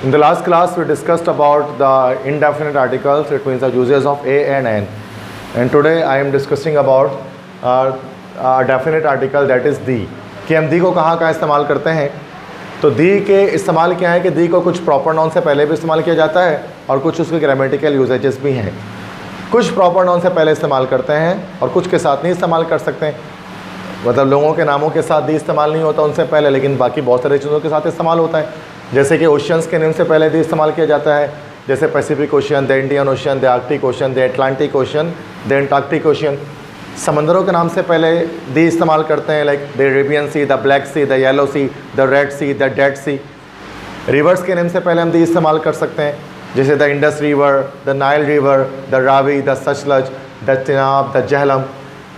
In the last class, we discussed about the indefinite articles, it means the uses of a and an. And today I am discussing about a definite article, that is the. कि हम दी को कहाँ कहाँ इस्तेमाल करते हैं. तो दी के इस्तेमाल क्या है कि दी को कुछ प्रॉपर नाउन से पहले भी इस्तेमाल किया जाता है और कुछ उसके ग्रामेटिकल यूजेजेस भी हैं. कुछ प्रॉपर नाउन से पहले इस्तेमाल करते हैं और कुछ के साथ नहीं इस्तेमाल कर सकते हैं. मतलब लोगों के नामों के साथ दी इस्तेमाल नहीं होता उनसे पहले, लेकिन बाकी बहुत सारी चीज़ों के साथ इस्तेमाल होता है. जैसे कि ओशियंस के नेम से पहले दी इस्तेमाल किया जाता है, जैसे Pacific Ocean, the Indian Ocean, the Arctic Ocean, the Atlantic Ocean, the Antarctic Ocean. समंदरों के नाम से पहले दी इस्तेमाल करते हैं, like the Arabian Sea, the Black Sea, the Yellow Sea, the Red Sea, the Dead Sea. Rivers के name से पहले हम दी इस्तेमाल कर सकते हैं, जैसे the Indus River, the Nile River, the Ravi, the Sutlej, the Chenab, the Jhelum.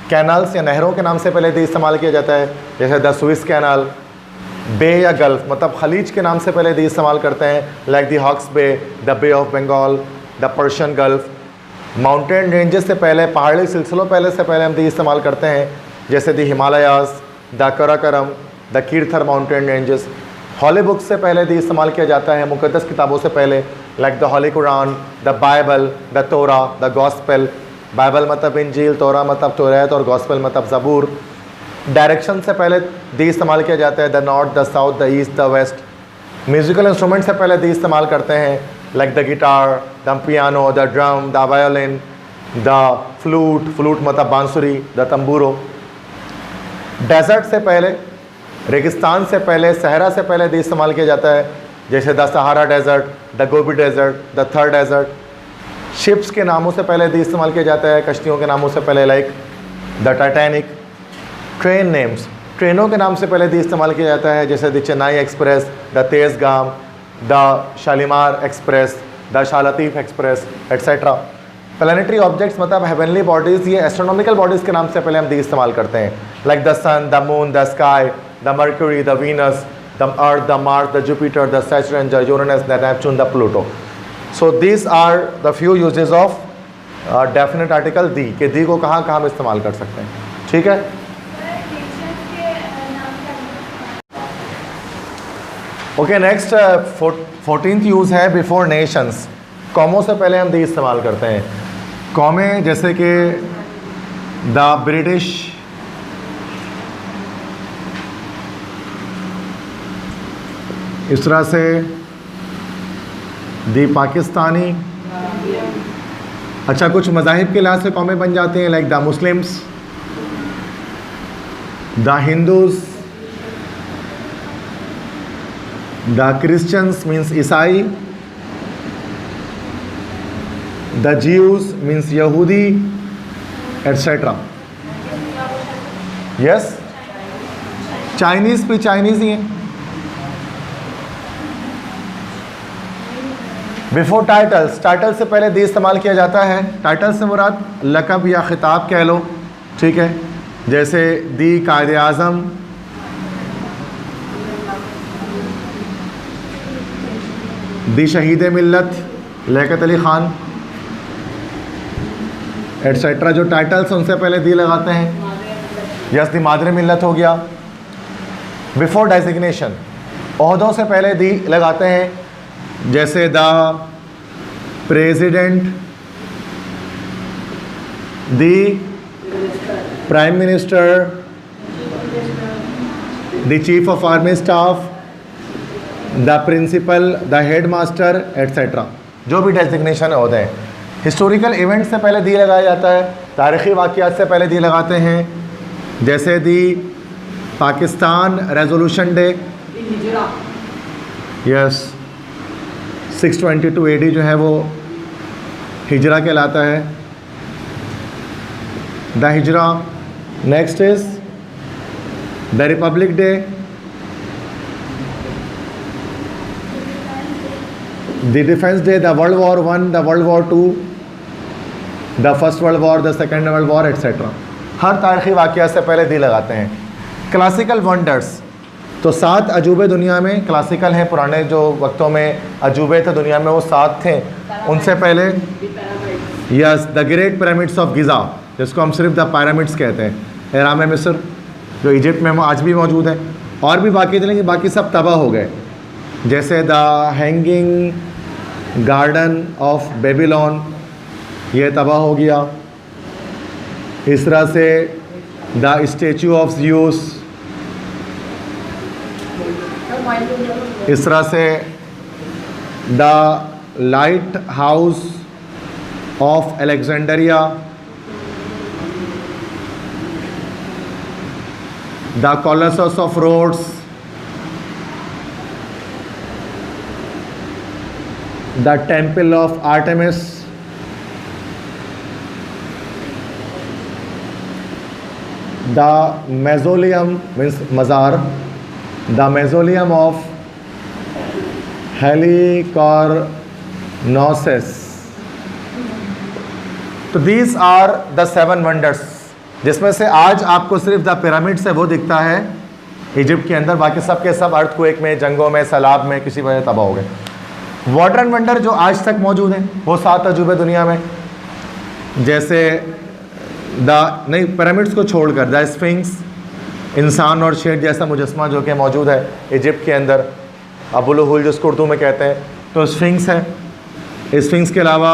Canals या नहरों के नाम से पहले दी इस्तेमाल किया जाता है, जैसे द स्विस कैनाल. बे या गल्फ़ मतलब खलीज के नाम से पहले दी इस्तेमाल करते हैं, like the Hawke's Bay, the Bay of Bengal, the Persian Gulf. Mountain ranges से पहले, पहाड़ी सिलसिलों पहले से पहले हम दी इस्तेमाल करते हैं, जैसे the Himalayas, the Karakoram, the Kirthar mountain ranges. Holy book से पहले दी इस्तेमाल किया जाता है, मुक़द्दस किताबों से पहले, like the holy Quran, the Bible, the Torah, the gospel. Bible मतलब इंजील, तोरा मतलब तौरात और गॉस्पेल मतलब ज़बूर. डायरेक्शन से पहले दी इस्तेमाल किया जाता है, the north, the south, the east, the west. Musical instrument से पहले दी इस्तेमाल करते हैं, like the guitar, the piano, the drum, the violin, the flute, flute मतलब बांसुरी, द तंबूरो. डेजर्ट से पहले, रेगिस्तान से पहले, सहरा से पहले दी इस्तेमाल किया जाता है, जैसे the Sahara desert, the Gobi desert, the Thar desert. Ships के नामों से पहले दी इस्तेमाल किया जाता है, कश्तियों के नामों से पहले, like the Titanic. Train names, ट्रेनों के नाम से पहले दी इस्तेमाल किया जाता है, जैसे the Chennai express, the Tezgam, the Shalimar express, the शालतीफ़ एक्सप्रेस, एट्सेट्रा. प्लानिटरी ऑब्जेक्ट्स मतलब हेवनली बॉडीज़, ये एस्ट्रोनॉमिकल बॉडीज़ के नाम से पहले हम दी इस्तेमाल करते हैं, like the sun, the moon, the sky, the Mercury, the Venus, the Earth, the Mars, the Jupiter, the Saturn, the Uranus, the Neptune, the Pluto. So these are the few uses of definite article the, कि दी को कहाँ कहाँ हम इस्तेमाल कर सकते हैं. ठीक है. ओके, नेक्स्ट 14th यूज़ है बिफोर नेशंस. कौमों से पहले हम दी इस्तेमाल करते हैं. कौमें जैसे कि द ब्रिटिश, इस तरह से दी पाकिस्तानी. अच्छा, कुछ मज़ाहिब के लिहाज से कौमें बन जाती हैं, like the Muslims, the Hindus, the Christians means ईसाई, द ज्यूज़ मीन्स यहूदी, एट्सेट्रा. यस, चाइनीज़ भी चाइनीज़ ही हैं. बिफोर टाइटल्स, टाइटल से पहले दी इस्तेमाल किया जाता है. टाइटल से मुराद लक़ब या ख़िताब कह लो, ठीक है, जैसे दी कायदे आज़म, दी शहीद मिल्लत लियाकत अली ख़ान, एट्सेट्रा. जो टाइटल्स उनसे पहले दी लगाते हैं, यस, दी मादर मिल्लत हो गया. बिफोर डेजिग्नेशन, ओहदों से पहले दी लगाते हैं, जैसे the president, the prime minister, the chief of army staff, the principal, the head master, etcetera. जो भी डेजिग्नेशन होते हैं. हिस्टोरिकल इवेंट से पहले दी लगाया जाता है, तारीख़ी वाक़यात से पहले दी लगाते हैं, जैसे the Pakistan Resolution Day, yes, 622 AD जो है वो हिजरा कहलाता है, द हिजरा. Next is the Republic Day, the Defence Day, the World War 1, the World War 2, the First World War, the Second World War, etcetera. हर तारीख़ी वाक़यात से पहले दी लगाते हैं. क्लासिकल वंडर्स, तो 7 अजूबे दुनिया में क्लासिकल हैं. पुराने जो वक्तों में अजूबे थे दुनिया में वो 7 थे. उनसे पहले yes, the great pyramids of Giza, जिसको हम सिर्फ द पिरामिड्स कहते हैं, एहराम मिस्र जो इजिप्ट में आज भी मौजूद है, और भी बाकी थे, लेकिन बाकी सब तबाह हो गए. जैसे the hanging garden of Babylon, ये तबाह हो गया। इस तरह से द स्टैचू ऑफ ज़्यूस, इस तरह से the lighthouse of Alexandria, the Colossus of Rhodes, the Temple of Artemis, the Mausoleum means मज़ार, द मेजोलियम ऑफ हेलिकॉर्नोसिस। तो दीज आर द 7 वंडर्स, जिसमें से आज आपको सिर्फ द पिरामिड्स है वो दिखता है इजिप्ट के अंदर, बाकी सब के सब अर्थक्वेक में, जंगों में, सैलाब में किसी वजह तबाह हो गए। मॉडर्न वंडर जो आज तक मौजूद हैं वो 7 अजूबे दुनिया में, जैसे नहीं पिरामिड्स को छोड़कर द स्फिंक्स, इंसान और शेर जैसा मुजस्मा जो कि मौजूद है इजिप्ट के अंदर, अबुल हुल जिसको उर्दू में कहते हैं, तो स्फिंक्स है। स्फिंक्स के अलावा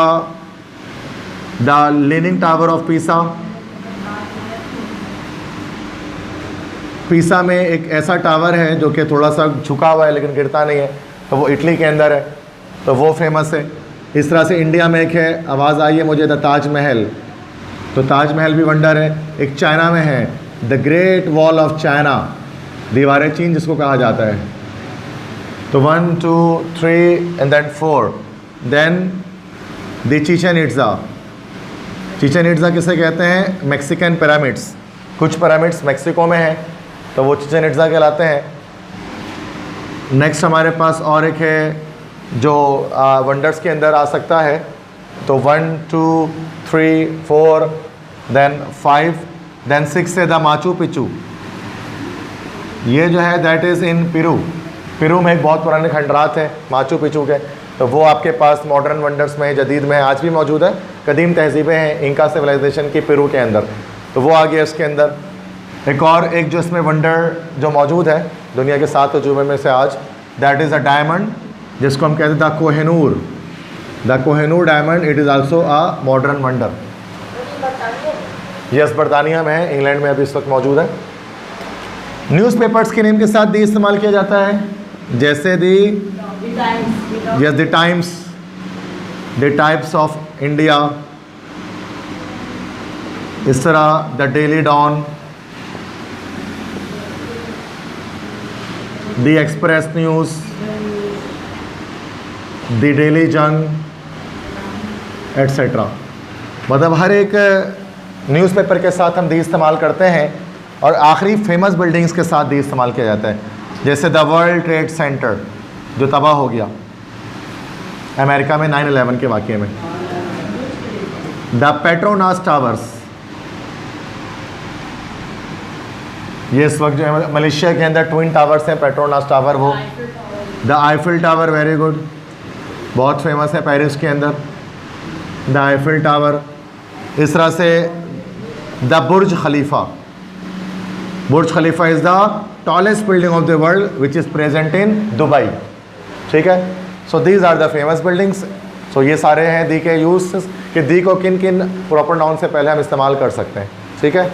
the leaning tower of Pisa, पीसा में एक ऐसा टावर है जो कि थोड़ा सा झुका हुआ है लेकिन गिरता नहीं है, तो वो इटली के अंदर है, तो वो फेमस है। इस तरह से इंडिया में एक है, आवाज़ आई है मुझे, द ताजमहल, तो ताजमहल भी वंडर है। एक चाइना में है the great wall of China, दीवार चीन जिसको कहा जाता है। तो 1 2 3 and then 4, then the Chichen Itza. Chichen Itza किसे कहते हैं? मैक्सिकन पिरामिड्स, कुछ पिरामिड्स मैक्सिको में हैं तो वो चिचेन इट्ज़ा कहलाते हैं। नेक्स्ट हमारे पास और एक है जो वंडर्स के अंदर आ सकता है, तो 1 2 3 4 देन 5 देन 6 से द माचू पिचू, ये जो है that is in Peru. Peru में एक बहुत पुराने खंडरात हैं माचू पिचू के, तो वो आपके पास मॉडर्न वंडर्स में, जदीद में आज भी मौजूद है। कदीम तहजीबें हैं इंका सिविलाइजेशन की पेरू के अंदर, तो वो आ गया इसके अंदर। एक और एक जो इसमें वंडर जो मौजूद है दुनिया के 7 अजूबे में से आज, दैट इज़ अ डायमंड, जिसको हम कहते हैं the Kohinoor. The Kohinoor diamond, it is also a modern wonder. Yes, बरतानिया में है, इंग्लैंड में अभी इस वक्त मौजूद है। न्यूज़पेपर्स के नेम के साथ दी इस्तेमाल किया जाता है, जैसे the yes the Times, the Times of India, इस तरह the Daily Dawn, the Express News, the Daily Jang etcetera. मतलब हर एक न्यूज़पेपर के साथ हम दी इस्तेमाल करते हैं, और आखिरी फेमस बिल्डिंग्स के साथ दी इस्तेमाल किया जाता है, जैसे द वर्ल्ड ट्रेड सेंटर जो तबाह हो गया अमेरिका में 9/11 के वाक़ये में, द पेट्रोनास टावर्स, ये इस वक्त जो है मलेशिया के अंदर ट्विन टावर्स हैं, पेट्रोनास टावर, वो the Eiffel Tower, very good, बहुत फेमस है पेरिस के अंदर द आईफिल टावर। इस तरह से the Burj Khalifa, Burj Khalifa is the tallest building of the world which is present in Dubai, ठीक है। So these are the famous buildings. So ये सारे हैं दी के यूज कि दी को किन किन प्रॉपर नाउन से पहले हम इस्तेमाल कर सकते हैं, ठीक है।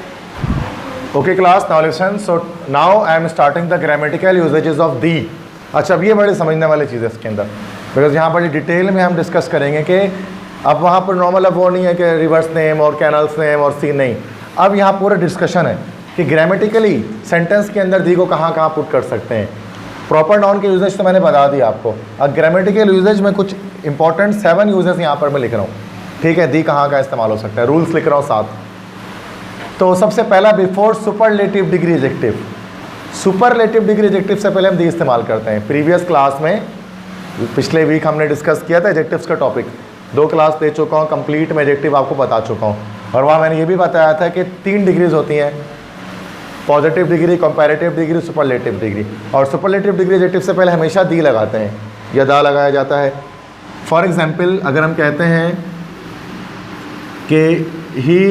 Okay class, now listen. So now I am starting the grammatical usages of the. अच्छा, अब ये बड़े समझने वाली चीज़ है इसके अंदर, बिकॉज यहाँ बड़ी डिटेल में हम डिस्कस करेंगे कि अब वहाँ पर नॉर्मल अब वो नहीं है कि रिवर्स नेम और कैनल्स नेम और सीन नहीं, अब यहाँ पूरा डिस्कशन है कि ग्रामेटिकली सेंटेंस के अंदर दी को कहाँ कहाँ पुट कर सकते हैं। प्रॉपर नाउन के यूजेज तो मैंने बता दिया आपको, अब ग्रामेटिकल यूजेज में कुछ इंपॉर्टेंट 7 यूजेस यहाँ पर मैं लिख रहा हूँ, ठीक है। दी कहाँ का इस्तेमाल हो सकता है, रूल्स लिख रहा हूँ 7। तो सबसे पहला, before superlative degree adjective. Superlative degree adjective से पहले हम दी इस्तेमाल करते हैं। प्रीवियस क्लास में पिछले वीक हमने डिस्कस किया था एडजेक्टिव्स का टॉपिक, 2 क्लास दे चुका हूँ, कंप्लीट में एडजेक्टिव आपको बता चुका हूँ, और वहाँ मैंने ये भी बताया था कि 3 डिग्रीज होती हैं, positive degree, comparative degree, superlative degree. और सुपरलेटिव डिग्री एडजेक्टिव से पहले हमेशा दी लगाते हैं या दा लगाया जाता है। फॉर एग्जांपल, अगर हम कहते हैं कि he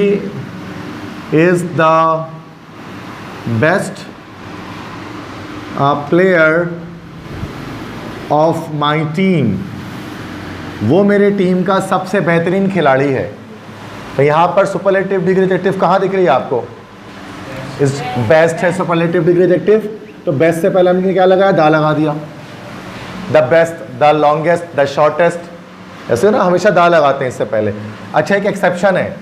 is the best player of my team, वो मेरे टीम का सबसे बेहतरीन खिलाड़ी है। तो यहाँ पर सुपरलेटिव डिग्री एडजेक्टिव कहाँ दिख रही है आपको? इस बेस्ट है सुपरलेटिव डिग्री एडजेक्टिव, तो बेस्ट से पहले हमने क्या लगाया? दा लगा दिया। The best, the longest, the shortest, ऐसे ना हमेशा दा लगाते हैं इससे पहले। अच्छा, एक एक्सेप्शन है,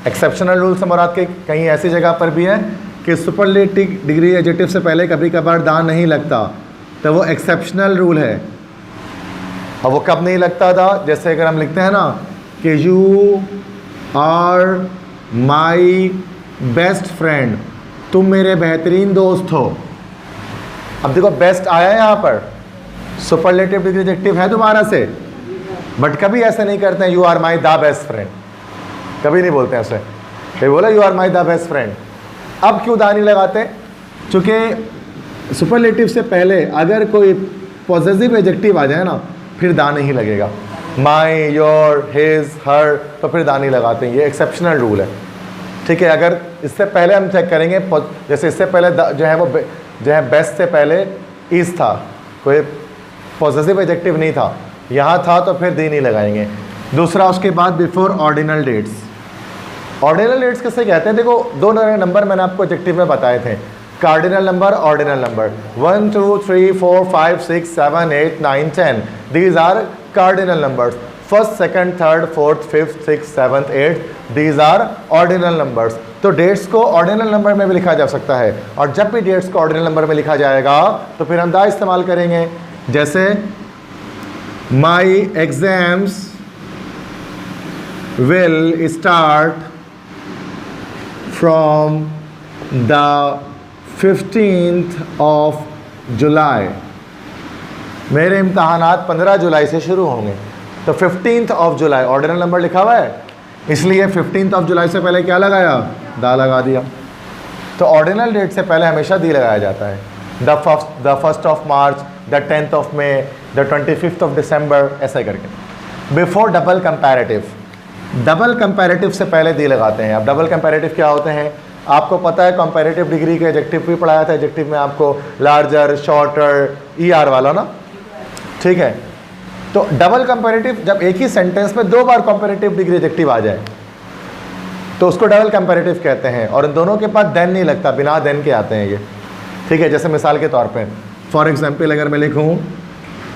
एक्सेप्शनल रूल से मुराद के कहीं ऐसी जगह पर भी है कि सुपरलेटिव डिग्री एडजेक्टिव से पहले कभी कभार दा नहीं लगता, तो वो एक्सेप्शनल रूल है। और वो कब नहीं लगता था? जैसे अगर हम लिखते हैं ना कि you are my best friend, तुम मेरे बेहतरीन दोस्त हो। अब देखो बेस्ट आया है यहाँ पर, सुपरलेटिव डिग्री एडजेक्टिव है दोबारा से, बट कभी ऐसे नहीं करते हैं you are my the best friend, कभी नहीं बोलते हैं ऐसे। कभी बोला you are my the best friend. अब क्यों दा नहीं लगाते? क्योंकि सुपरलेटिव से पहले अगर कोई पॉजिटिव एडजेक्टिव आ जाए ना, फिर दा नहीं लगेगा। माई, योर, हिज, हर, तो फिर दा नहीं लगाते हैं। ये एक्सेप्शनल रूल है, ठीक है। अगर इससे पहले हम चेक करेंगे, जैसे इससे पहले जो है वो जो है बेस्ट से पहले इज था, कोई पॉजिटिव एडजेक्टिव नहीं था, यहाँ था, तो फिर दी नहीं लगाएंगे। दूसरा, उसके बाद before ordinal dates. Ordinal dates किसे कहते हैं? देखो दो नंबर मैंने आपको एडजेक्टिव में बताए थे, cardinal number, ordinal number. 1 2 3 4 5 6 7 8 9 10, these are cardinal numbers. First, second, third, fourth, fifth, six, seventh, eighth, these are ordinal numbers. तो डेट्स को ऑर्डिनल नंबर में भी लिखा जा सकता है, और जब भी डेट्स को ऑर्डिनल नंबर में लिखा जाएगा तो फिर हम दा इस्तेमाल करेंगे। जैसे my exams will start from the 15th of जुलाई, मेरे इम्तहानात 15 जुलाई से शुरू होंगे। तो 15th of July ordinal number लिखा हुआ है, इसलिए 15th of जुलाई से पहले क्या लगाया? दा लगा दिया। तो ऑर्डिनल डेट से पहले हमेशा दी लगाया जाता है। The first of March, the 10th of may, the 25th of दिसंबर, ऐसा करके। Before double comparative, double comparative से पहले दी लगाते हैं। अब डबल कंपैरेटिव क्या होते हैं आपको पता है? कंपैरेटिव डिग्री के एडजेक्टिव भी पढ़ाया था, एडजेक्टिव में आपको लार्जर, शॉर्टर, ER वाला ना, ठीक है। तो डबल कंपैरेटिव, जब एक ही सेंटेंस में दो बार कंपैरेटिव डिग्री एडजेक्टिव आ जाए तो उसको डबल कंपैरेटिव कहते हैं, और इन दोनों के पास देन नहीं लगता, बिना देन के आते हैं ये, ठीक है। जैसे मिसाल के तौर पे, फॉर एग्जाम्पल अगर मैं लिखूँ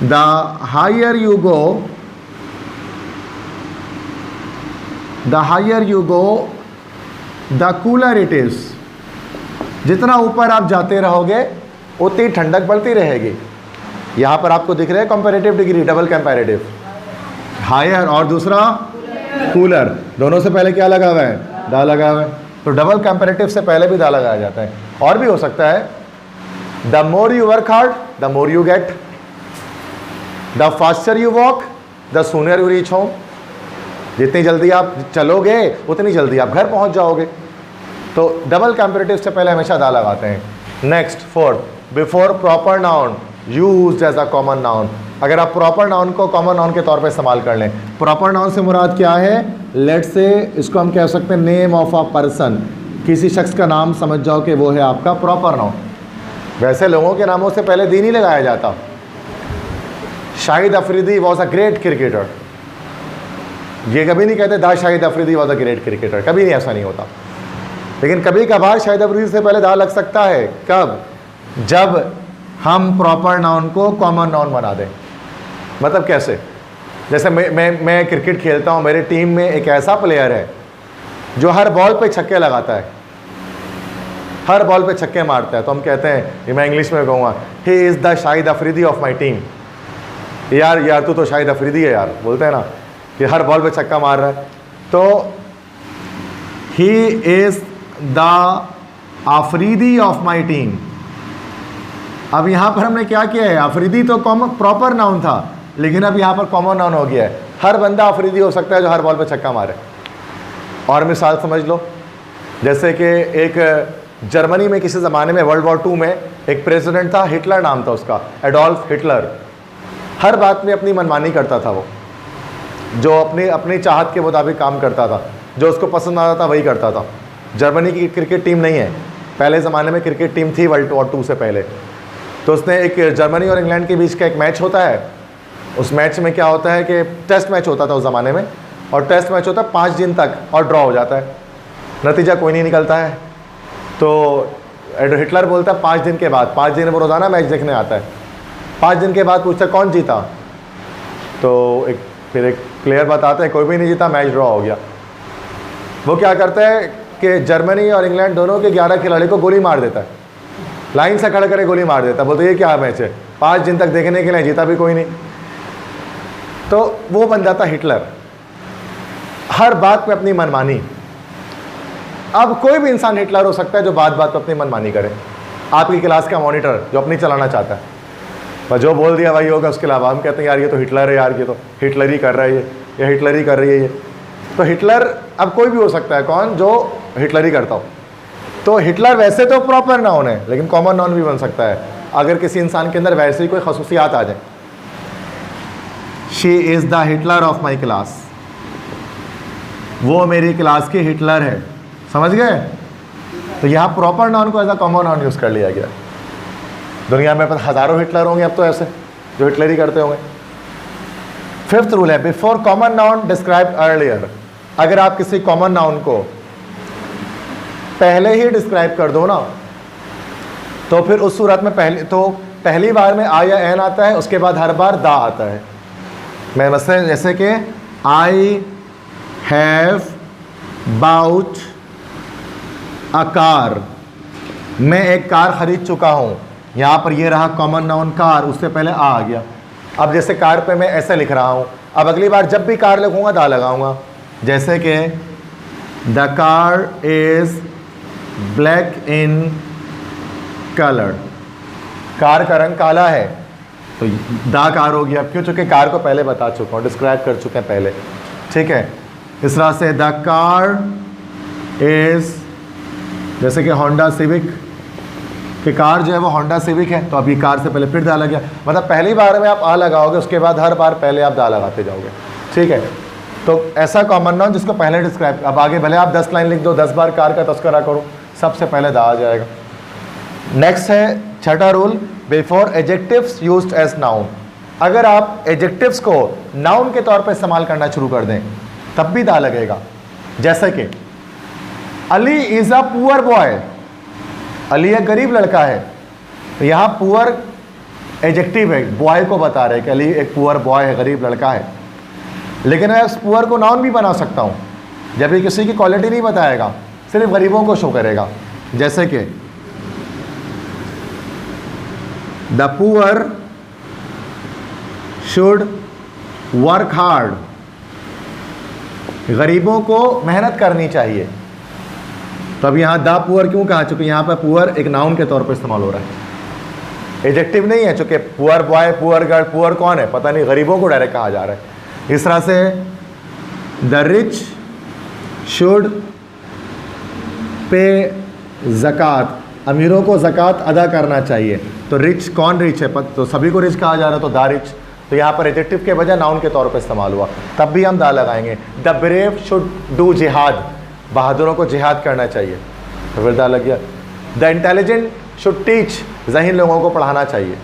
the higher you go, the higher you go the cooler it is, जितना ऊपर आप जाते रहोगे उतनी ठंडक बढ़ती रहेगी। यहाँ पर आपको दिख रहा है comparative degree, double comparative, higher और दूसरा कूलर, दोनों से पहले क्या लगा हुआ है? दा लगा हुआ है। तो डबल कंपैरेटिव से पहले भी दा लगाया जाता है। और भी हो सकता है, the more you work hard the more you get, the faster you walk the sooner you reach home, जितनी जल्दी आप चलोगे उतनी जल्दी आप घर पहुंच जाओगे। तो डबल कंपैरेटिव से पहले हमेशा दा लगाते हैं। Next, fourth, before proper noun used as a common noun. अगर आप प्रॉपर नाउन को कॉमन नाउन के तौर पे इस्तेमाल कर लें, प्रॉपर नाउन से मुराद क्या है? लेट्स से इसको हम कह सकते हैं नेम ऑफ अ पर्सन, किसी शख्स का नाम समझ जाओ कि वो है आपका प्रॉपर नाउन। वैसे लोगों के नामों से पहले दी नहीं लगाया जाता। Shahid Afridi was a great cricketer, ये कभी नहीं कहते दा Shahid Afridi was a great cricketer, कभी नहीं, ऐसा नहीं होता। लेकिन कभी कभार शाहिद अफरीदी से पहले दा लग सकता है। कब? जब हम प्रॉपर नाउन को कॉमन नाउन बना दें। मतलब कैसे? जैसे मैं क्रिकेट खेलता हूँ, मेरे टीम में एक ऐसा प्लेयर है जो हर बॉल पे छक्के लगाता है, हर बॉल पे छक्के मारता है, तो हम कहते हैं, मैं इंग्लिश में कहूँगा, he is the Shahid Afridi of my team. यार तू तो शाहिद अफरीदी है यार, बोलते हैं ना, कि हर बॉल पे छक्का मार रहा है। तो he is the Afridi of my team. अब यहाँ पर हमने क्या किया है? अफरीदी तो प्रॉपर नाउन था, लेकिन अब यहाँ पर कॉमन नाउन हो गया है। हर बंदा अफरीदी हो सकता है जो हर बॉल पे छक्का मारे। और मिसाल समझ लो, जैसे कि एक जर्मनी में किसी ज़माने में वर्ल्ड वॉर 2 में एक प्रेसिडेंट था, हिटलर नाम था उसका, एडोल्फ हिटलर। हर बात में अपनी मनमानी करता था वो, जो अपनी चाहत के मुताबिक काम करता था, जो उसको पसंद आता था वही करता था। जर्मनी की क्रिकेट टीम नहीं है, पहले ज़माने में क्रिकेट टीम थी वर्ल्ड वॉर 2 से पहले। तो उसने एक, जर्मनी और इंग्लैंड के बीच का एक मैच होता है, उस मैच में क्या होता है कि टेस्ट मैच होता था उस ज़माने में, और टेस्ट मैच होता है 5 दिन तक और ड्रॉ हो जाता है, नतीजा कोई नहीं निकलता है। तो हिटलर बोलता है 5 दिन के बाद, 5 दिन वो रोज़ाना मैच देखने आता है, 5 दिन के बाद पूछता है कौन जीता, तो फिर एक प्लेयर बताते हैं कोई भी नहीं जीता, मैच ड्रॉ हो गया। वो क्या करता है कि जर्मनी और इंग्लैंड दोनों के 11 खिलाड़ी को गोली मार देता है, लाइन से खड़ा करके गोली मार देता है, बोलते ये क्या मैच है, 5 दिन तक देखने के लिए जीता भी कोई नहीं। तो वो बन जाता हिटलर, हर बात पे अपनी मनमानी। अब कोई भी इंसान हिटलर हो सकता है जो बात बात पे अपनी मनमानी करे। आपकी क्लास का मॉनिटर जो अपनी चलाना चाहता है, बस जो बोल दिया वही होगा, उसके अलावा हम कहते हैं यार ये तो हिटलर है, यार ये तो हिटलर ही कर रहा है, ये हिटलर ही कर रही है ये। तो हिटलर अब कोई भी हो सकता है, कौन, जो हिटलर ही करता हो। तो हिटलर वैसे तो प्रॉपर नाउन है, लेकिन कॉमन नाउन भी बन सकता है अगर किसी इंसान के अंदर वैसे ही कोई खसूसियात आ जाए। She is the Hitler of my class, वो मेरी क्लास की हिटलर है, समझ गए। तो यहाँ प्रॉपर नाउन को as a common noun use कर लिया गया। दुनिया में हज़ारों हिटलर होंगे अब तो ऐसे जो हिटलर ही करते होंगे। 5th रूल है before common noun describe earlier. अगर आप किसी कॉमन नाउन को पहले ही डिस्क्राइब कर दो ना, तो फिर उस सूरत में पहली बार में आ या एन आता है, उसके बाद हर बार दा आता है। मैं मसलन जैसे कि I have bought a car, मैं एक कार खरीद चुका हूँ। यहाँ पर ये रहा कॉमन नाउन कार, उससे पहले आ गया। अब जैसे कार पे मैं ऐसे लिख रहा हूँ, अब अगली बार जब भी कार लिखूँगा दा लगाऊंगा। जैसे कि the car is black in colour, car का रंग काला है, तो दा कार हो गया। क्यों? चूँकि कार को पहले बता चुका हूँ, डिस्क्राइब कर चुके हैं पहले, ठीक है। इस तरह से द कार इज़, जैसे कि होंडा सिविक कि कार जो है वो होंडा सिविक है, तो अभी कार से पहले फिर दा लग गया। मतलब पहली बार में आप आ लगाओगे, उसके बाद हर बार पहले आप दा लगाते जाओगे, ठीक है। तो ऐसा कॉमन नाउन जिसको पहले डिस्क्राइब, अब आगे भले आप 10 लाइन लिख दो, 10 बार कार का तस्करा करो, सबसे पहले दा आ जाएगा। नेक्स्ट है 6ठा rule before adjectives used as noun. अगर आप एडजेक्टिव्स को नाउन के तौर पर इस्तेमाल करना शुरू कर दें तब भी दा लगेगा। जैसे कि Ali is a poor boy, Ali एक गरीब लड़का है, तो यहाँ पुअर एडजेक्टिव है, बॉय को बता रहे हैं कि अली एक पुअर बॉय है, गरीब लड़का है। लेकिन मैं उस पुअर को नाउन भी बना सकता हूँ, जब ये किसी की क्वालिटी नहीं बताएगा, सिर्फ गरीबों को शो करेगा। जैसे कि the poor should work hard, गरीबों को मेहनत करनी चाहिए। तो अब यहाँ द पुअर क्यों कहा? चूँकि यहाँ पर पुअर एक नाउन के तौर पर इस्तेमाल हो रहा है, एडजेक्टिव नहीं है। चूँकि poor boy, poor girl, poor कौन है पता नहीं, गरीबों को डायरेक्ट कहा जा रहा है। इस तरह से द रिच शुड पे ज़कात, अमीरों को ज़कात अदा करना चाहिए। तो रिच, कौन रिच है? तो सभी को रिच कहा जा रहा है, तो द रिच। तो यहाँ पर एडजेक्टिव के बजाय नाउन के तौर पर इस्तेमाल हुआ, तब भी हम दा लगाएंगे। द ब्रेव शुड डू जिहाद, बहादुरों को जिहाद करना चाहिए, तो फिर दा लग गया। द इंटेलिजेंट शुड टीच, ज़हीन लोगों को पढ़ाना चाहिए।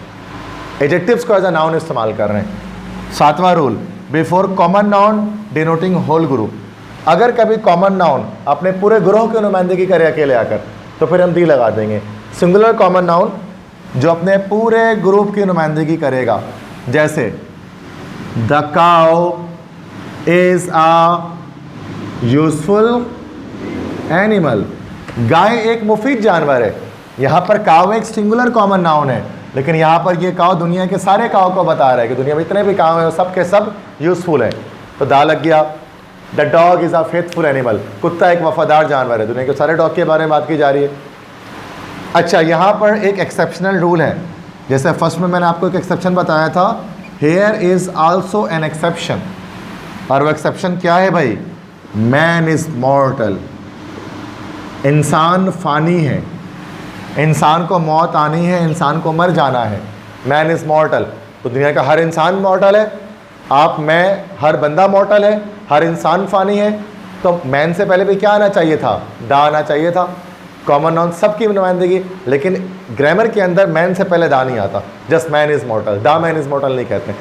एडजेक्टिव्स को एज अ नाउन इस्तेमाल कर रहे हैं। 7वां rule before common noun denoting whole group. अगर कभी कॉमन नाउन अपने पूरे ग्रोह की नुमाइंदगी करे अकेले आकर, तो फिर हम दी लगा देंगे। सिंगुलर कॉमन नाउन जो अपने पूरे ग्रुप की नुमाइंदगी करेगा, जैसे the cow is a useful animal, गाय एक मुफीद जानवर है। यहाँ पर काव एक सिंगुलर कॉमन नाउन है, लेकिन यहाँ पर ये काव दुनिया के सारे काव को बता रहा है कि दुनिया में इतने भी काव हैं, सब के सब यूजफुल है, तो दा लग गया। The dog is a faithful animal, कुत्ता एक वफादार जानवर है। दुनिया के सारे डॉग के बारे में बात की जा रही है। अच्छा, यहाँ पर एक एक्सेप्शनल रूल है, जैसे फर्स्ट में मैंने आपको एक एक्सेप्शन बताया था, here is also an exception. और वो एक्सेप्शन क्या है भाई? मैन इज़ मॉर्टल, इंसान फ़ानी है, इंसान को मौत आनी है, इंसान को मर जाना है। मैन इज़ मॉर्टल, तो दुनिया का हर इंसान मॉर्टल है, आप, मैं, हर बंदा मॉर्टल है, हर इंसान फ़ानी है। तो मैन से पहले भी क्या आना चाहिए था? दा आना चाहिए था। कॉमन नाउन सबकी नुमाइंदगी, लेकिन ग्रामर के अंदर मैन से पहले दा नहीं आता, जस्ट मैन इज़ मॉर्टल, दा मैन इज़ मॉर्टल नहीं कहते।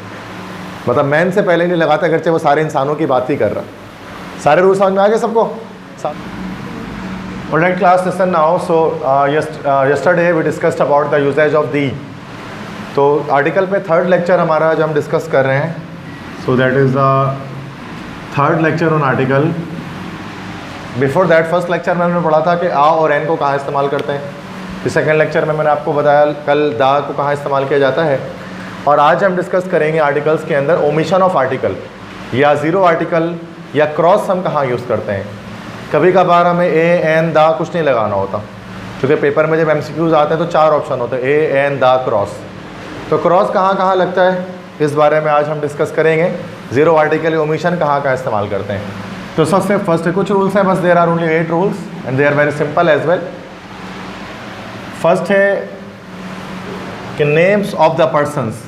मतलब मैन से पहले नहीं लगाता, अगरचे वो सारे इंसानों की बात ही कर रहा। सारे रूल समझ में आ गए सबको? Alright class, listen now. So yesterday we discussed about the usage of the. तो आर्टिकल पे थर्ड लेक्चर हमारा आज हम डिस्कस कर रहे हैं. So that is the third lecture on article. Before that first lecture में हमने पढ़ा था कि आ और एन को कहाँ इस्तेमाल करते हैं. फिर सेकेंड लेक्चर में मैंने आपको बताया कल दा को कहाँ इस्तेमाल किया जाता है. और आज हम डिस्कस करेंगे आर्टिकल्स के अंदर ओमिशन ऑफ आर्टिकल या ज़ीरो आर्टिकल या क्रॉस हम कहाँ यूज़ करते हैं. कभी कभार हमें ए एन दा कुछ नहीं लगाना होता, क्योंकि पेपर में जब एमसीक्यूज़ आते हैं तो चार ऑप्शन होते हैं, ए एन दा क्रॉस. तो क्रॉस कहाँ कहाँ लगता है इस बारे में आज हम डिस्कस करेंगे. ज़ीरो आर्टिकल ओमिशन कहाँ कहाँ इस्तेमाल करते हैं. तो सबसे फर्स्ट कुछ रूल्स हैं, बस there are only 8 rules and they are very simple as well. First है कि नेम्स ऑफ द पर्सन्स,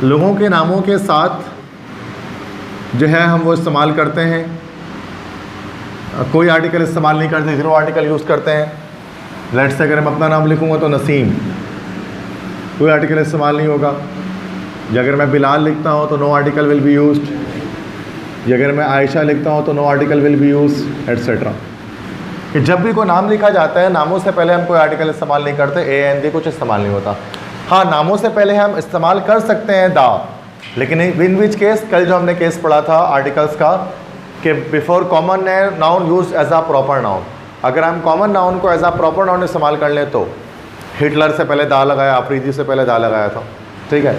लोगों के नामों के साथ जो है हम वो इस्तेमाल करते हैं. कोई आर्टिकल इस्तेमाल नहीं करते, ज़ीरो आर्टिकल यूज़ करते हैं. लेट्स से अगर मैं अपना नाम लिखूँगा तो नसीम, कोई आर्टिकल इस्तेमाल नहीं होगा. या अगर मैं बिलाल लिखता हूँ तो no article will be used. या अगर मैं आयशा लिखता हूँ तो no article will be used etcetera. कि जब भी कोई नाम लिखा जाता है नामों से पहले हम कोई आर्टिकल इस्तेमाल नहीं करते, ए एन दी कुछ इस्तेमाल नहीं होता. हाँ, नामों से पहले हम इस्तेमाल कर सकते हैं दा, लेकिन इन विच केस, कल जो हमने केस पढ़ा था आर्टिकल्स का कि before common noun use as a proper noun. अगर हम कॉमन नाउन को एज आ प्रॉपर नाउन इस्तेमाल कर लें तो हिटलर से पहले दा लगाया, अफरीदी से पहले दा लगाया था. ठीक है.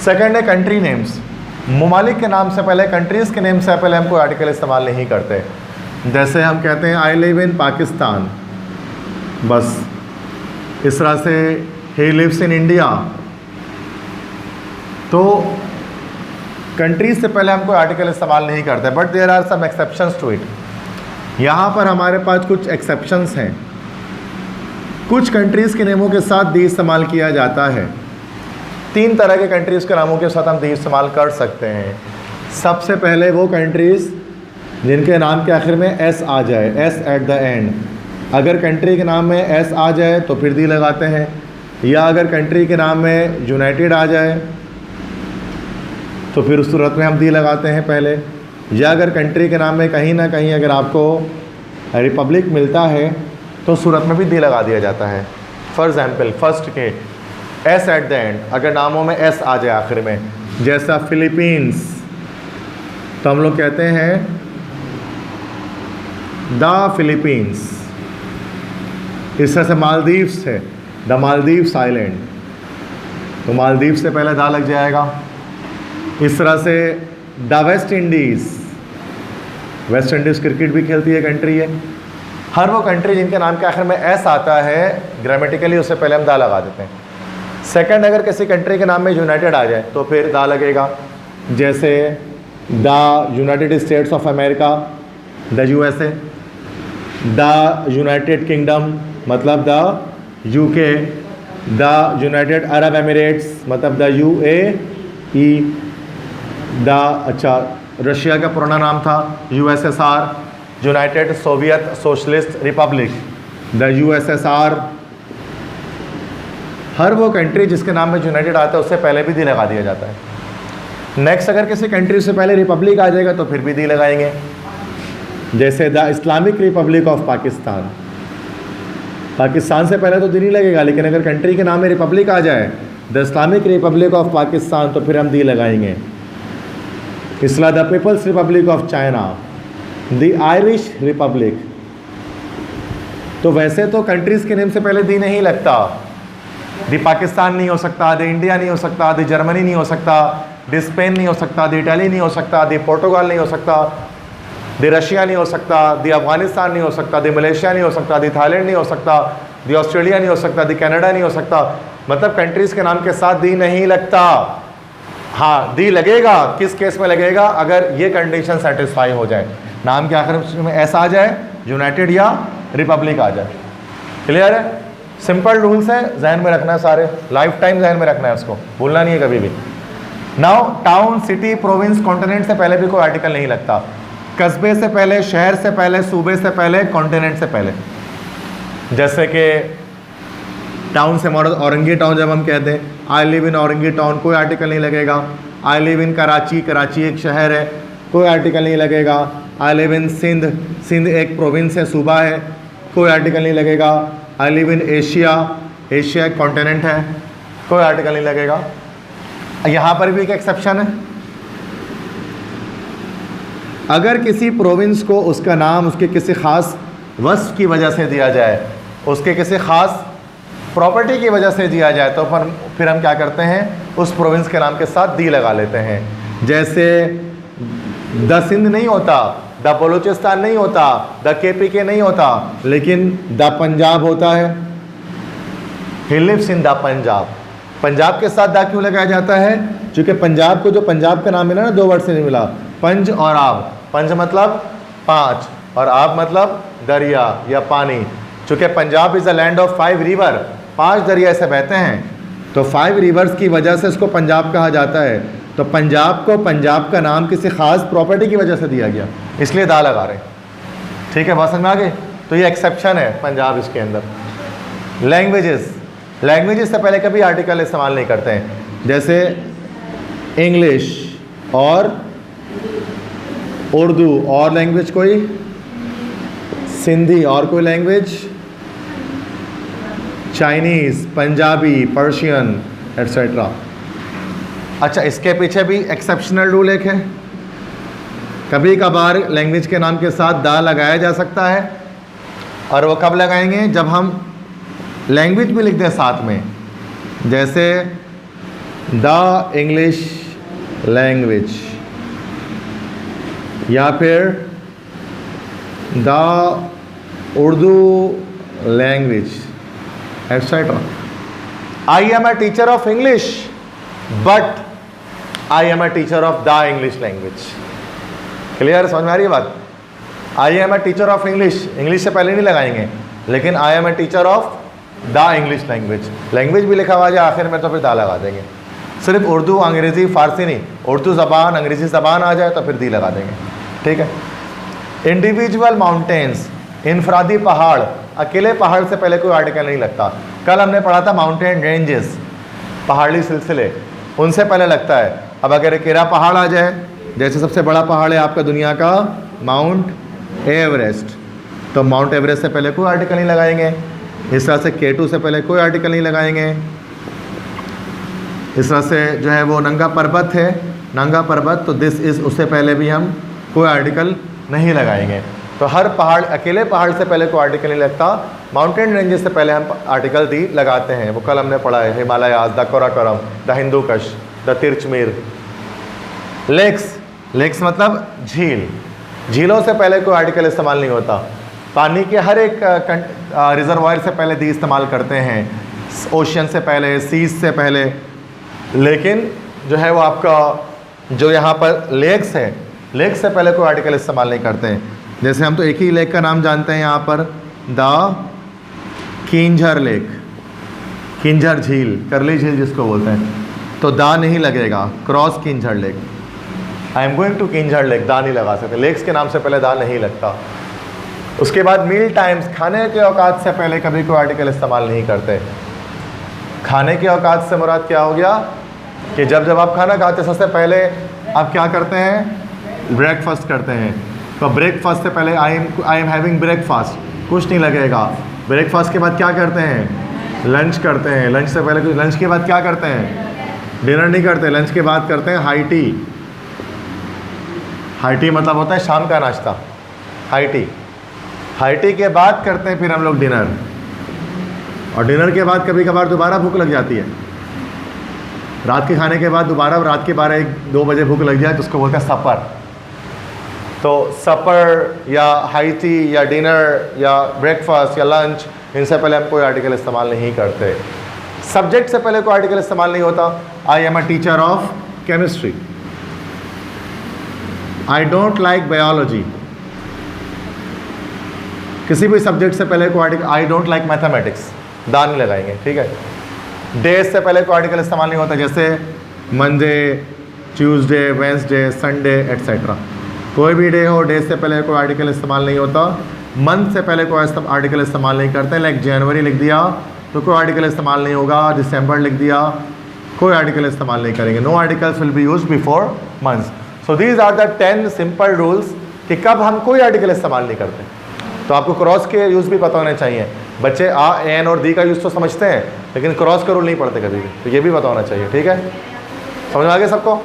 सेकेंड है कंट्री नेम्स, ममालिक के नाम से पहले, कंट्रीज़ के नेम से पहले हम कोई आर्टिकल इस्तेमाल नहीं करते. जैसे हम कहते हैं आई लिव इन पाकिस्तान, बस इस तरह से ही लिव्स इन इंडिया. तो कंट्रीज से पहले हम कोई आर्टिकल इस्तेमाल नहीं करते, but there are some exceptions to it. यहाँ पर हमारे पास कुछ एक्सेप्शंस हैं. कुछ कंट्रीज़ के नेमों के साथ दी इस्तेमाल किया जाता है. 3 तरह के कंट्रीज़ के नामों के साथ हम दी इस्तेमाल कर सकते हैं. सबसे पहले वो कंट्रीज़ जिनके नाम के आखिर में एस आ जाए, एस एट द एंड. अगर कंट्री के नाम में एस आ जाए तो फिर दी लगाते हैं. या अगर कंट्री के नाम में यूनाइटेड आ जाए तो फिर उस सूरत में हम दी लगाते हैं पहले. या अगर कंट्री के नाम में कहीं ना कहीं अगर आपको रिपब्लिक मिलता है तो सूरत में भी दी लगा दिया जाता है. फॉर एग्ज़ाम्पल फर्स्ट के एस एट द एंड, अगर नामों में एस आ जाए आखिर में, जैसा फिलीपींस, तो हम लोग कहते हैं द फिलीपींस. इस तरह से मालदीव्स है, द मालदीव्स आइलैंड, तो मालदीव से पहले दा लग जाएगा. इस तरह से the West Indies, West Indies cricket भी खेलती है कंट्री है. हर वो कंट्री जिनके नाम के आखिर में एस आता है ग्रामेटिकली उससे पहले हम दा लगा देते हैं. सेकंड, अगर किसी कंट्री के नाम में यूनाइटेड आ जाए तो फिर दा लगेगा. जैसे the United States of America, the USA. The United Kingdom मतलब the UK. The United Arab Emirates मतलब द यूएई. अच्छा, रशिया का पुराना नाम था USSR, United Soviet Socialist Republic, the USSR. हर वो कंट्री जिसके नाम में यूनाइटेड आता है उससे पहले भी दी लगा दिया जाता है. नेक्स्ट, अगर किसी कंट्री से पहले रिपब्लिक आ जाएगा तो फिर भी दी लगाएंगे. जैसे the Islamic republic of Pakistan, Pakistan से पहले तो दी नहीं लगेगा, लेकिन अगर कंट्री के नाम में रिपब्लिक आ जाए, the Islamic republic of Pakistan, तो फिर हम दी लगाएंगे. इसला the people's republic of China, the Irish republic. तो वैसे तो कंट्रीज़ के नेम से पहले दी नहीं लगता. द पाकिस्तान नहीं हो सकता, द इंडिया नहीं हो सकता, द जर्मनी नहीं हो सकता, द स्पेन नहीं हो सकता, द इटाली नहीं हो सकता, द पोर्टुगाल नहीं हो सकता, द रशिया नहीं हो सकता, द अफगानिस्तान नहीं हो सकता, द मलेशिया नहीं हो सकता, द थाईलैंड नहीं हो सकता, द ऑस्ट्रेलिया नहीं हो सकता, द कनाडा नहीं हो सकता. मतलब कंट्रीज़ के नाम के साथ दी नहीं लगता. हाँ, दी लगेगा. किस केस में लगेगा? अगर ये कंडीशन सेटिस्फाई हो जाए, नाम के आखिर में ऐसा आ जाए, यूनाइटेड या रिपब्लिक आ जाए. क्लियर है? सिंपल रूल्स है, जहन में रखना है, सारे लाइफ टाइम जहन में रखना है, उसको भूलना नहीं है कभी भी. Now town, city, province, continent से पहले भी कोई आर्टिकल नहीं लगता. कस्बे से पहले, शहर से पहले, सूबे से पहले, कॉन्टिनेंट से पहले. जैसे कि टाउन से मॉडल औरंगी टाउन, जब हम कहते हैं I live in Orangi town, कोई आर्टिकल नहीं लगेगा. I live in Karachi, Karachi एक शहर है, कोई आर्टिकल नहीं लगेगा। I live in Sindh, Sindh एक प्रोविंस है, सूबा है, कोई आर्टिकल नहीं लगेगा। I live in Asia, Asia एक कॉन्टिनेंट है, कोई आर्टिकल नहीं लगेगा। यहाँ पर भी एक एक्सेप्शन है, अगर किसी प्रोविंस को उसका नाम उसके किसी ख़ास वस्फ की वजह से दिया जाए, उसके किसी ख़ास प्रॉपर्टी की वजह से दिया जाए, तो फिर हम क्या करते हैं, उस प्रोविंस के नाम के साथ दी लगा लेते हैं। जैसे द सिंध नहीं होता, द बलूचिस्तान नहीं होता, द KPK नहीं होता, लेकिन द पंजाब होता है। He lives in the Punjab. Punjab के साथ द क्यों लगाया जाता है? क्योंकि पंजाब को जो पंजाब का नाम मिला ना, 2 वर्ड से नहीं मिला, पंज और आब। पंज मतलब 5 और आब मतलब दरिया या पानी। चूँकि Punjab is a land of 5 river, 5 दरिया से बहते हैं, तो 5 रिवर्स की वजह से इसको पंजाब कहा जाता है। तो पंजाब को पंजाब का नाम किसी ख़ास प्रॉपर्टी की वजह से दिया गया, इसलिए दा लगा रहे हैं। ठीक है, बात समझ में आ गई? तो ये एक्सेप्शन है पंजाब इसके अंदर। लैंग्वेजेस, लैंग्वेजेस से पहले कभी आर्टिकल इस्तेमाल नहीं करते हैं। जैसे इंग्लिश और उर्दू और लैंग्वेज कोई, सिंधी और कोई language, Chinese, Punjabi, Persian etcetera. अच्छा, इसके पीछे भी एक्सेप्शनल रूल एक है, कभी कभार लैंग्वेज के नाम के साथ दा लगाया जा सकता है, और वो कब लगाएंगे? जब हम लैंग्वेज भी लिख दें साथ में, जैसे द इंग्लिश लैंग्वेज या फिर the Urdu language etcetera. I am a teacher of English but I am a teacher of the English language. Clear, समझ में आ रही है बात? I am a teacher of English, English से पहले नहीं लगाएंगे, लेकिन I am a teacher of the English language, language भी लिखा हुआ जाए आखिर में तो फिर दा लगा देंगे। सिर्फ उर्दू, अंग्रेज़ी, फ़ारसी नहीं, उर्दू ज़बान, अंग्रेज़ी ज़बान आ जाए तो फिर दी लगा देंगे। ठीक है। इंडिविजुअल माउंटेन्स, इनफरादी पहाड़, अकेले पहाड़ से पहले कोई आर्टिकल नहीं लगता। कल हमने पढ़ा था माउंटेन रेंजेस, पहाड़ी सिलसिले, उनसे पहले लगता है। अब अगर अकेला पहाड़ आ जाए, जैसे सबसे बड़ा पहाड़ है आपका दुनिया का माउंट एवरेस्ट, तो माउंट एवरेस्ट से पहले कोई आर्टिकल नहीं लगाएंगे। इस तरह से K2 से पहले कोई आर्टिकल नहीं लगाएंगे। इस तरह से जो है वो नंगा पर्वत है, नंगा पर्वत, तो दिस इज़, उससे पहले भी हम कोई आर्टिकल नहीं लगाएंगे। तो हर पहाड़, अकेले पहाड़ से पहले कोई आर्टिकल नहीं लगता। माउंटेन रेंजेस से पहले हम आर्टिकल दी लगाते हैं, वो कल हमने पढ़ा है, Himalayas, the Karakoram, the Hindu Kush, the Tirichmir. Lakes, lakes मतलब झील, झीलों से पहले कोई आर्टिकल इस्तेमाल नहीं होता। पानी के हर एक रिजर्वायर से पहले दी इस्तेमाल करते हैं, ओशियन से पहले, सीज से पहले। लेकिन जो है वो आपका जो यहाँ पर लेक्स है, लेक्स से पहले कोई आर्टिकल इस्तेमाल नहीं करते हैं। जैसे हम तो एक ही लेक का नाम जानते हैं यहाँ पर, द किंझर लेक, किंझर झील, करली झील जिसको बोलते हैं, तो दा नहीं लगेगा, cross Keenjhar Lake, I am going to Keenjhar Lake, the नहीं लगा सकते। लेक्स के नाम से पहले दा नहीं लगता। उसके बाद मील टाइम्स, खाने के औकात से पहले कभी कोई आर्टिकल इस्तेमाल नहीं करते। खाने के औकात से मुराद क्या हो गया कि जब आप खाना खाते सबसे पहले आप क्या करते हैं? ब्रेकफास्ट करते हैं। तो ब्रेकफास्ट से पहले आई एम हैविंग ब्रेकफास्ट, कुछ नहीं लगेगा। ब्रेकफास्ट के बाद क्या करते हैं? लंच करते हैं। लंच से पहले कुछ, लंच के बाद क्या करते हैं? डिनर नहीं करते, लंच के बाद करते हैं हाई टी। हाई टी मतलब होता है शाम का नाश्ता, हाई टी। हाई टी के बाद करते हैं फिर हम लोग डिनर, और डिनर के बाद कभी कभार दोबारा भूख लग जाती है। रात के खाने के बाद दोबारा रात के 12-1-2 बजे भूख लग जाए तो उसको बोलते हैं सपर। तो सपर या हाई टी या डिनर या ब्रेकफास्ट या लंच, इनसे पहले हम कोई आर्टिकल इस्तेमाल नहीं करते। सब्जेक्ट से पहले कोई आर्टिकल इस्तेमाल नहीं होता। I am a teacher of chemistry, I don't like biology. किसी भी सब्जेक्ट से पहले कोई article, I don't like mathematics, दा नहीं लगाएंगे। ठीक है। डेज से पहले कोई आर्टिकल इस्तेमाल नहीं होता, जैसे Monday, Tuesday, Wednesday, Sunday etcetera. कोई भी डे हो, डे से पहले कोई आर्टिकल इस्तेमाल नहीं होता। मंथ से पहले कोई आर्टिकल इस्तेमाल नहीं करते। लाइक जनवरी लिख दिया तो कोई आर्टिकल इस्तेमाल नहीं होगा। दिसंबर लिख दिया कोई आर्टिकल इस्तेमाल नहीं करेंगे। No articles will be use before months. So these are the 10 simple rules कि कब हम कोई आर्टिकल इस्तेमाल नहीं करते। तो आपको क्रॉस के यूज़ भी पता होने चाहिए। बच्चे आ, एन और दी का यूज़ तो समझते हैं, लेकिन क्रॉस का रूल नहीं पढ़ते कभी भी, तो ये भी पता होना चाहिए। ठीक है, समझ में आ गया सबको?